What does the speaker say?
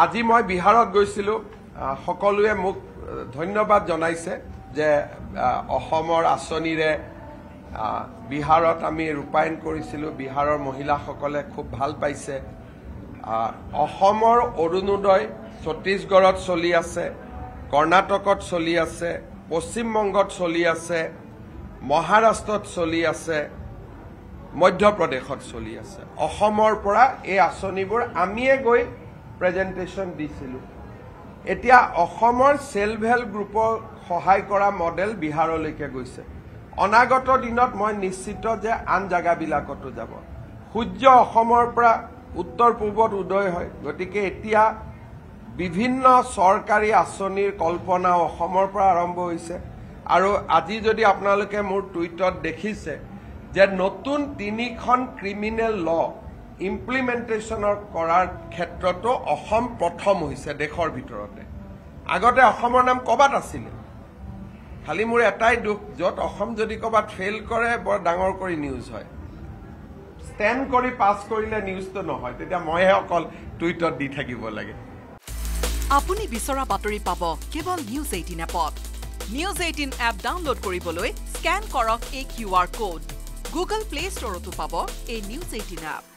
আজি মই বিহাৰত গৈছিলো সকলোৱে মোক ধন্যবাদ জনাইছে যে অসমৰ আঁচনিৰে বিহাৰত আমি ৰূপায়ণ কৰিছিলো বিহাৰৰ মহিলাসকলে খুব ভাল পাইছে অসমৰ অৰুণোদয় ছত্তীশগড়ত চলি আছে কৰ্ণাটকত চলি আছে পশ্চিম বংগত চলি আছে মহাৰাষ্ট্ৰত চলি আছে মধ্যপ্ৰদেশত চলি আছে অসমৰ পৰা এই আঁচনিবোৰ আমিয়ে গৈ প্ৰেজেন্টেশন দিছিলো এতিয়া অসমৰ সেলফ হেল্প গ্ৰুপৰ সহায় কৰা মডেল বিহাৰলৈকে গৈছে অনাগত দিনত মই নিশ্চিত যে আন জাগাবিলাকতো যাব সূৰ্য অসমৰ পৰা উত্তৰ পূবত উদয় হয় গতিকে এতিয়া বিভিন্ন চৰকাৰী আঁচনিৰ কল্পনা অসমৰ পৰা আৰম্ভ হৈছে আৰু আজি যদি আপোনালোকে মোৰ টুইটত দেখিছে যে নতুন 3খন ক্ৰিমিনেল ল ইমপ্লিমেন্টেশনৰ কৰাৰ ক্ষেত্ৰতো অসম প্ৰথম হৈছে দেশৰ ভিতৰতে আগতে অসমৰ নাম কবাত আছিল খালি মোৰ এটাই দুখ যত অসম যদি কবাত ফেল কৰে বৰ ডাঙৰ কৰি নিউজ হয় স্ট্যান্ড কৰি পাস কৰিলে নিউজটো নহয় তেতিয়া মইহে অকল টুইটত দি থাকিব লাগে আপুনি বিচৰা বাতৰি পাব কেৱল নিউজ 18 এপত নিউজ 18 এপ ডাউনলোড কৰিবলৈ স্ক্যান কৰক এই QR কোড গুগল প্লে ষ্টৰতো পাব এই নিউজ 18 এপ